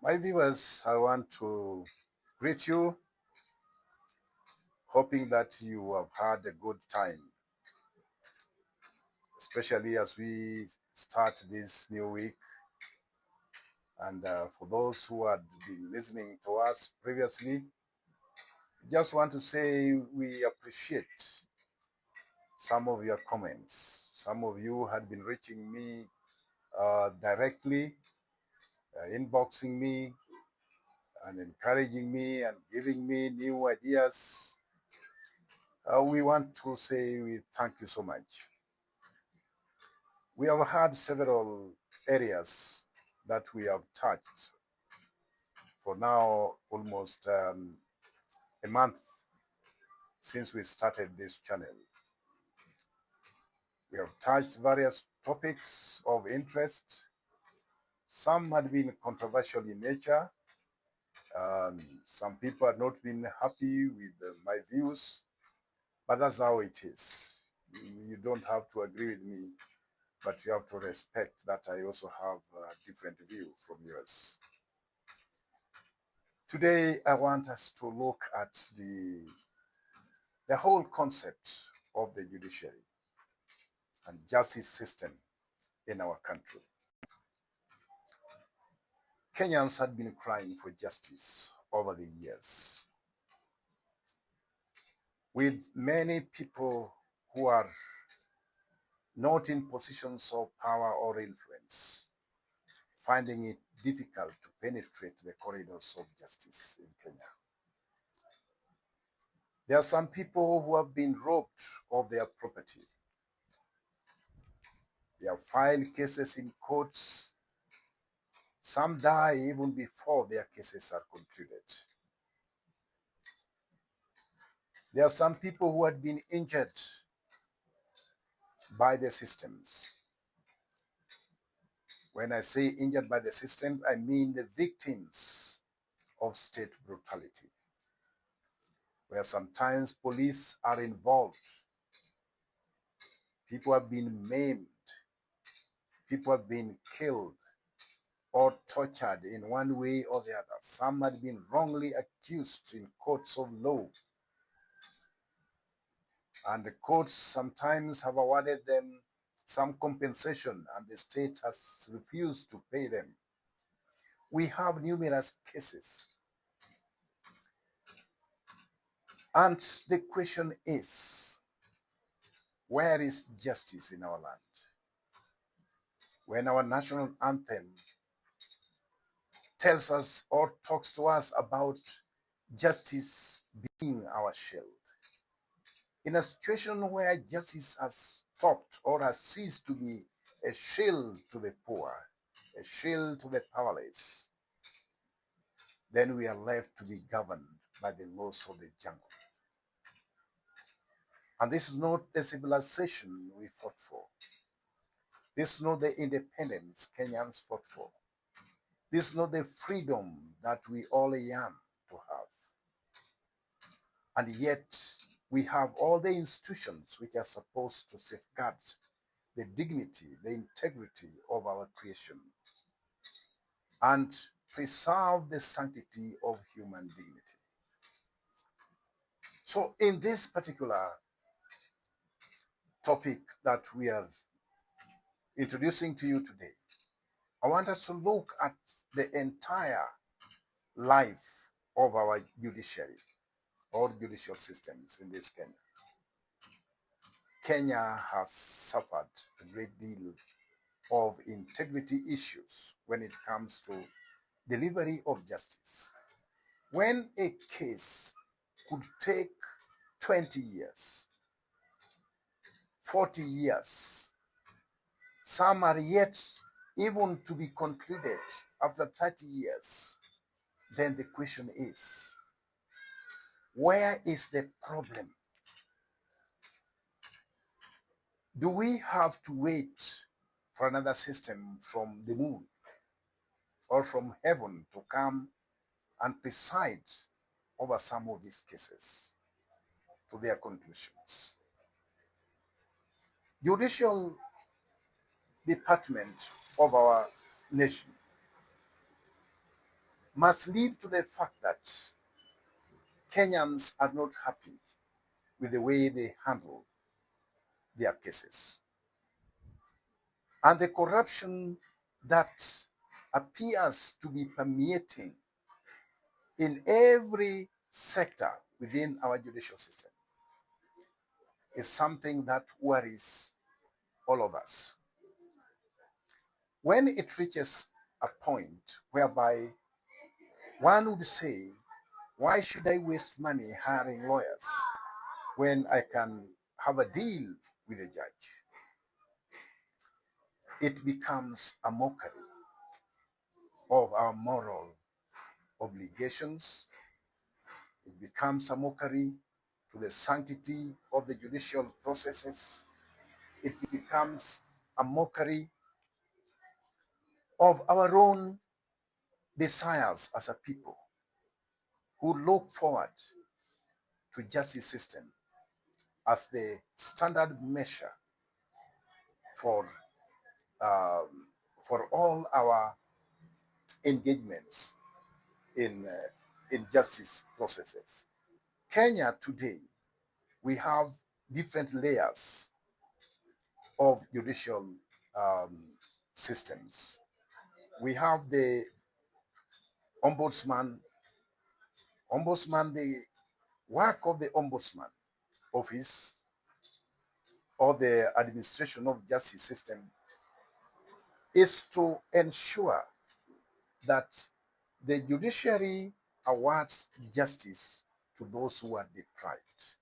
My viewers, I want to greet you, hoping that you have had a good time, especially as we start this new week. And for those who had been listening to us previously, just want to say we appreciate some of your comments. Some of you had been reaching me directly, inboxing me, and encouraging me and giving me new ideas. We want to say we thank you so much. We have had several areas that we have touched for now almost a month since we started this channel. We have touched various topics of interest. Some had been controversial in nature. Some people had not been happy with my views, but that's how it is. You don't have to agree with me, but you have to respect that I also have a different view from yours. Today, I want us to look at the whole concept of the judiciary and justice system in our country. Kenyans had been crying for justice over the years, with many people who are not in positions of power or influence finding it difficult to penetrate the corridors of justice in Kenya. There are some people who have been robbed of their property. They have filed cases in courts. Some die even before their cases are concluded. There are some people who had been injured by the systems. When I say injured by the system, I mean the victims of state brutality, where sometimes police are involved. People have been maimed. People have been killed or tortured in one way or the other. Some had been wrongly accused in courts of law, and the courts sometimes have awarded them some compensation, and the state has refused to pay them. We have numerous cases. And the question is, where is justice in our land? When our national anthem tells us or talks to us about justice being our shield, in a situation where justice has stopped or has ceased to be a shield to the poor, a shield to the powerless, then we are left to be governed by the laws of the jungle. And this is not the civilization we fought for. This is not the independence Kenyans fought for. This is not the freedom that we all yearn to have. And yet, we have all the institutions which are supposed to safeguard the dignity, the integrity of our creation, and preserve the sanctity of human dignity. So, in this particular topic that we are introducing to you today, I want us to look at the entire life of our judiciary or judicial systems in this Kenya. Kenya has suffered a great deal of integrity issues when it comes to delivery of justice. When a case could take 20 years, 40 years, some are yet even to be concluded after 30 years, then the question is, where is the problem? Do we have to wait for another system from the moon or from heaven to come and preside over some of these cases to their conclusions? Judicial department of our nation must lead to the fact that Kenyans are not happy with the way they handle their cases. And the corruption that appears to be permeating in every sector within our judicial system is something that worries all of us. When it reaches a point whereby one would say, why should I waste money hiring lawyers when I can have a deal with a judge? It becomes a mockery of our moral obligations. It becomes a mockery to the sanctity of the judicial processes. It becomes a mockery of our own desires as a people who look forward to justice system as the standard measure for for all our engagements in justice processes. Kenya today, we have different layers of judicial um, systems. We have the ombudsman. The work of the ombudsman office or the administration of justice system is to ensure that the judiciary awards justice to those who are deprived,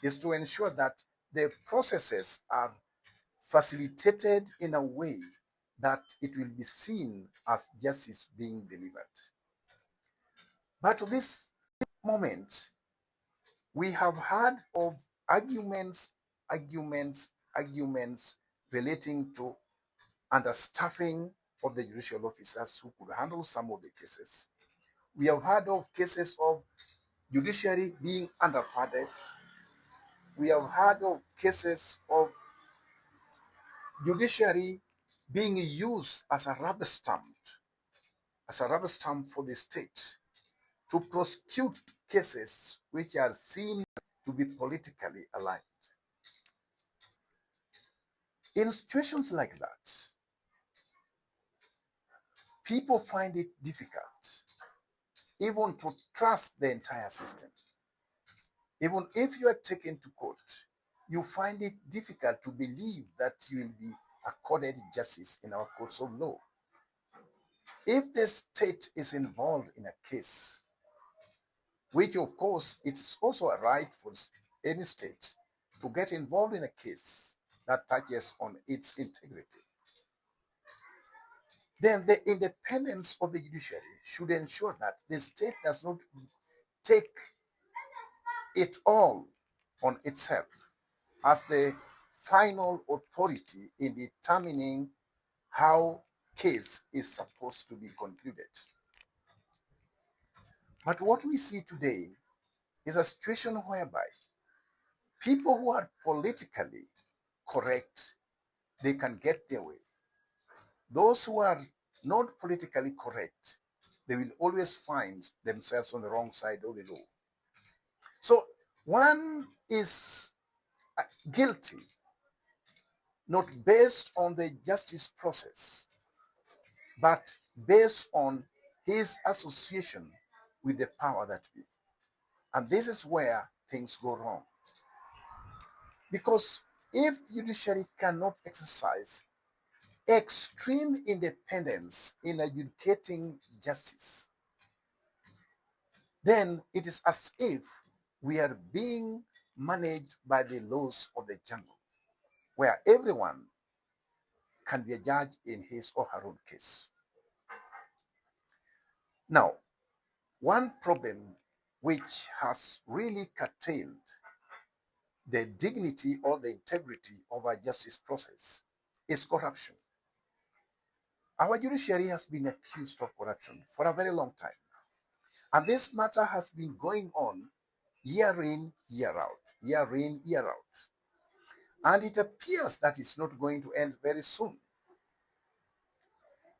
is to ensure that the processes are facilitated in a way that it will be seen as justice being delivered. But to this moment, we have heard of arguments relating to understaffing of the judicial officers who could handle some of the cases. We have heard of cases of judiciary being underfunded. We have heard of cases of judiciary being used as a rubber stamp for the state to prosecute cases which are seen to be politically aligned. In situations like that, people find it difficult even to trust the entire system. Even if you are taken to court, you find it difficult to believe that you will be accorded justice in our courts of law. If the state is involved in a case, which of course it's also a right for any state to get involved in a case that touches on its integrity, then the independence of the judiciary should ensure that the state does not take it all on itself as the final authority in determining how case is supposed to be concluded. But what we see today is a situation whereby people who are politically correct, they can get their way. Those who are not politically correct, they will always find themselves on the wrong side of the law. So one is guilty not based on the justice process, but based on his association with the power that be. And this is where things go wrong. Because if the judiciary cannot exercise extreme independence in adjudicating justice, then it is as if we are being managed by the laws of the jungle, where everyone can be a judge in his or her own case. Now, one problem which has really curtailed the dignity or the integrity of our justice process is corruption. Our judiciary has been accused of corruption for a very long time. And this matter has been going on year in, year out, year in, year out. And it appears that it's not going to end very soon.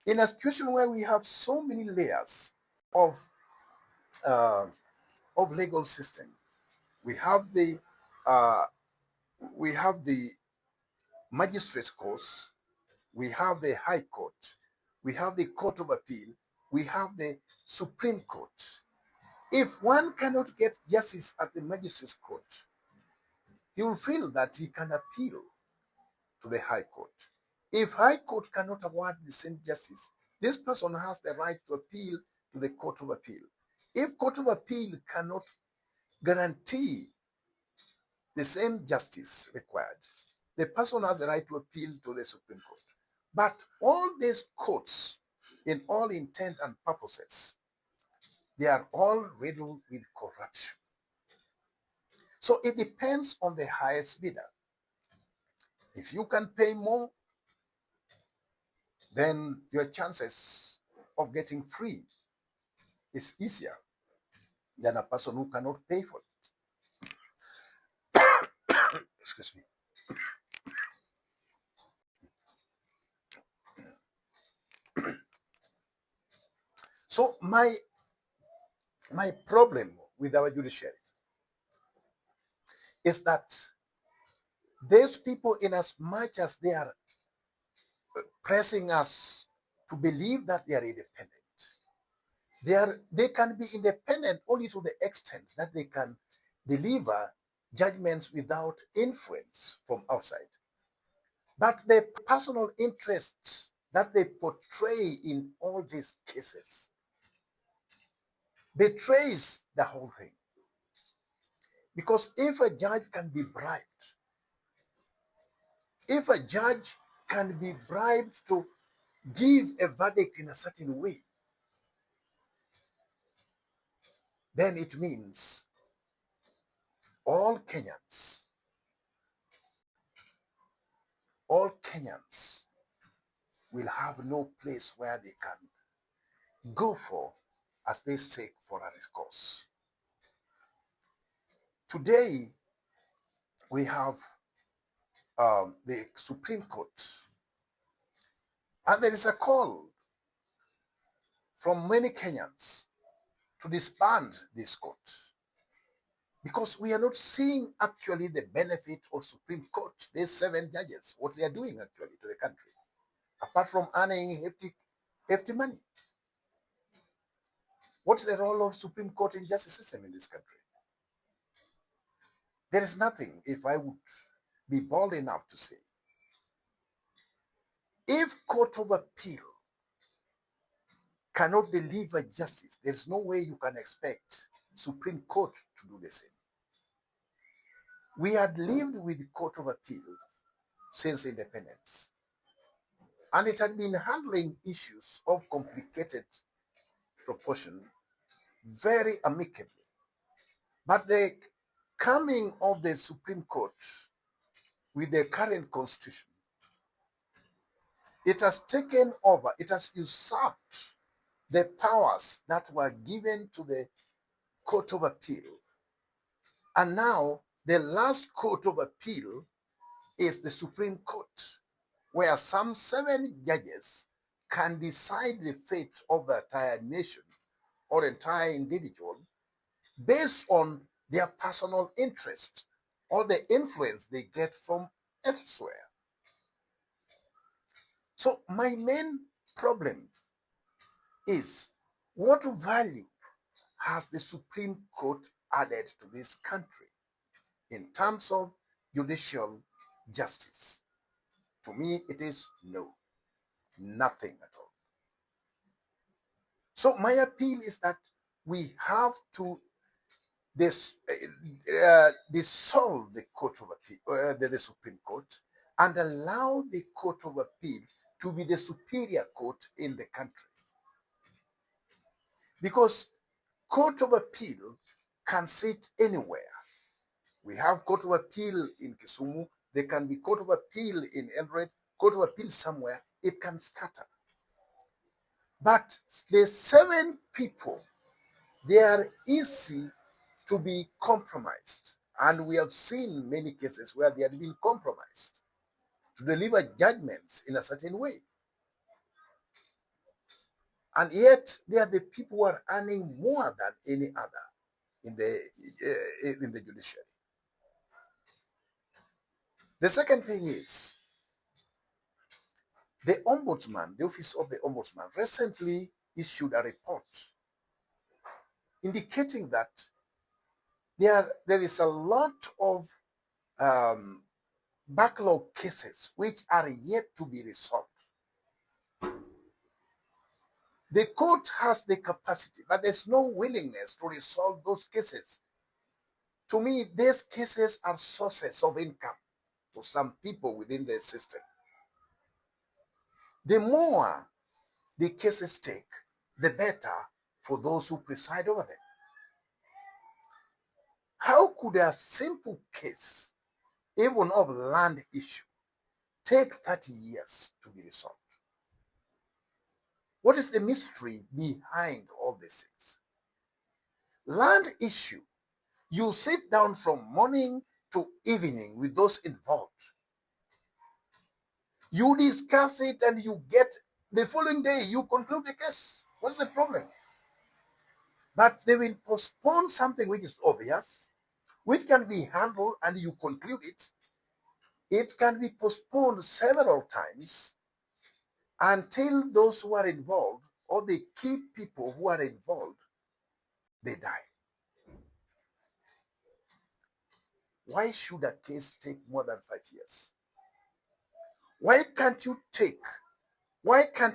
In a situation where we have so many layers of uh, of legal system. We have the uh, we have the magistrate courts, we have the High Court, we have the Court of Appeal, we have the Supreme Court. If one cannot get justice at the magistrate's court, he will feel that he can appeal to the High Court. If High Court cannot award the same justice, this person has the right to appeal to the Court of Appeal. If Court of Appeal cannot guarantee the same justice required, the person has the right to appeal to the Supreme Court. But all these courts, in all intent and purposes, they are all riddled with corruption. So it depends on the highest bidder. If you can pay more, then your chances of getting free is easier than a person who cannot pay for it. Excuse me. So my problem with our judiciary is that these people, in as much as they are pressing us to believe that they are independent, they can be independent only to the extent that they can deliver judgments without influence from outside. But the personal interests that they portray in all these cases betrays the whole thing. Because if a judge can be bribed, if a judge can be bribed to give a verdict in a certain way, then it means all Kenyans, all Kenyans will have no place where they can go for as they seek for a recourse. Today, we have the Supreme Court, and there is a call from many Kenyans to disband this court because we are not seeing actually the benefit of Supreme Court, these 7 judges, what they are doing actually to the country, apart from earning hefty money. What's the role of Supreme Court in justice system in this country? There is nothing, if I would be bold enough to say. If Court of Appeal cannot deliver justice, there's no way you can expect Supreme Court to do the same. We had lived with the Court of Appeal since independence, and it had been handling issues of complicated proportion very amicably. But the coming of the Supreme Court with the current constitution, it has taken over, it has usurped the powers that were given to the Court of Appeal. And now the last Court of Appeal is the Supreme Court, where some 7 judges can decide the fate of the entire nation or entire individual based on their personal interest or the influence they get from elsewhere. So my main problem is, what value has the Supreme Court added to this country in terms of judicial justice? To me, it is nothing at all. So my appeal is that we have to dissolve the Court of Appeal, the Supreme Court, and allow the Court of Appeal to be the superior court in the country. Because Court of Appeal can sit anywhere. We have Court of Appeal in Kisumu, there can be Court of Appeal in Eldoret, Court of Appeal somewhere, it can scatter. But the 7 people, they are easy to be compromised. And we have seen many cases where they have been compromised to deliver judgments in a certain way. And yet, they are the people who are earning more than any other in the judiciary. The second thing is the ombudsman, the office of the ombudsman, recently issued a report indicating that there is a lot of um, backlog cases which are yet to be resolved. The court has the capacity, but there's no willingness to resolve those cases. To me, these cases are sources of income for some people within the system. The more the cases take, the better for those who preside over them. How could a simple case, even of land issue, take 30 years to be resolved? What is the mystery behind all these things? Land issue, you sit down from morning to evening with those involved. You discuss it and you get the following day, you conclude the case. What's the problem? But they will postpone something which is obvious, which can be handled and you conclude it. It can be postponed several times until those who are involved or the key people who are involved, they die. Why should a case take more than 5 years? Why can't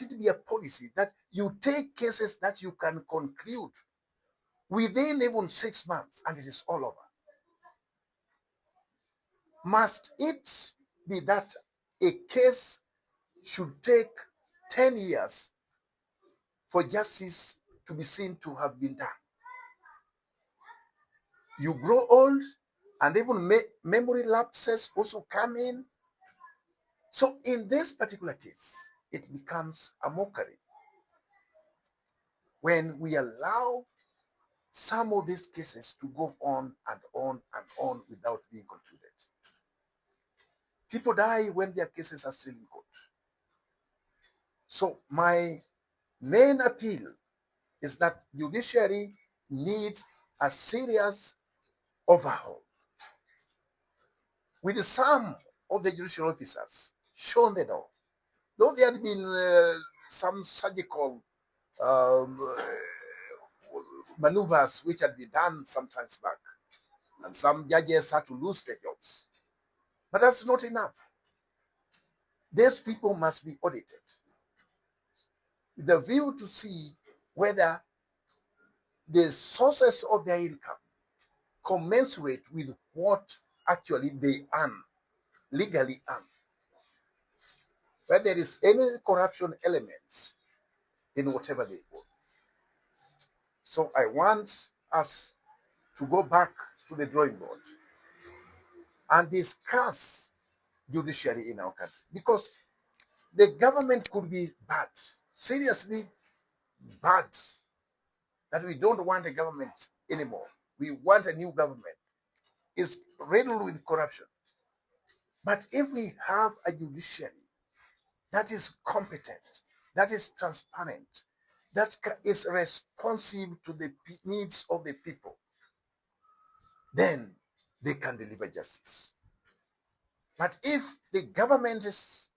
it be a policy that you take cases that you can conclude within even 6 months and it is all over? Must it be that a case should take 10 years for justice to be seen to have been done? You grow old and even memory lapses also come in. So in this particular case, it becomes a mockery when we allow some of these cases to go on and on and on without being concluded. People die when their cases are still in court. So my main appeal is that judiciary needs a serious overhaul. With some of the judicial officers shown the door, though there had been some surgical um, maneuvers which had been done some times back, and some judges had to lose their jobs. But that's not enough. These people must be audited with the view to see whether the sources of their income commensurate with what actually they earn, legally earn. Whether there is any corruption elements in whatever they own. So I want us to go back to the drawing board and discuss judiciary in our country, because the government could be bad, seriously bad, that we don't want a government anymore. We want a new government. It's riddled with corruption. But if we have a judiciary that is competent, that is transparent, that is responsive to the needs of the people, then they can deliver justice. But if the government is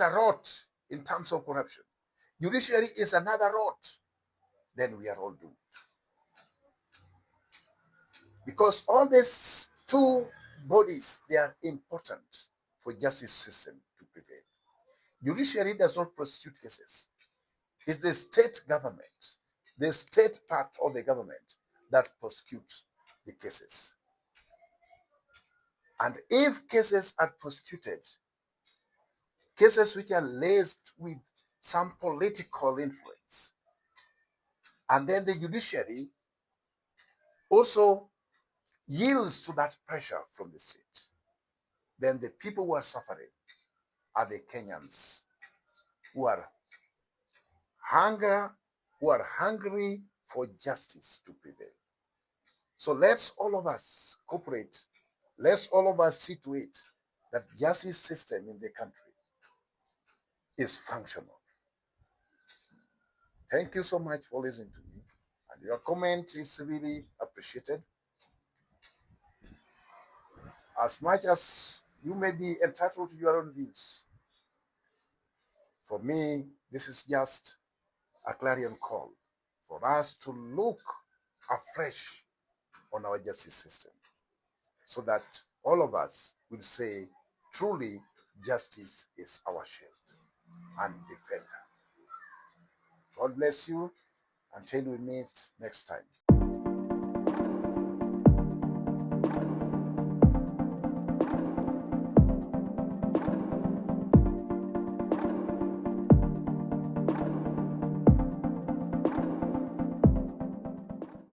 a rot in terms of corruption, judiciary is another rot, then we are all doomed. Because all these two bodies, they are important for justice system to prevail. Judiciary does not prosecute cases. It's the state government, the state part of the government that prosecutes the cases. And if cases are prosecuted, cases which are laced with some political influence, and then the judiciary also yields to that pressure from the state, then the people who are suffering are the Kenyans who are hungry for justice to prevail. So let's all of us cooperate. Let's all of us see to it that justice system in the country is functional. Thank you so much for listening to me. And your comment is really appreciated. As much as you may be entitled to your own views, for me, this is just a clarion call for us to look afresh on our justice system so that all of us will say, truly, justice is our shield and defender. God bless you until we meet next time.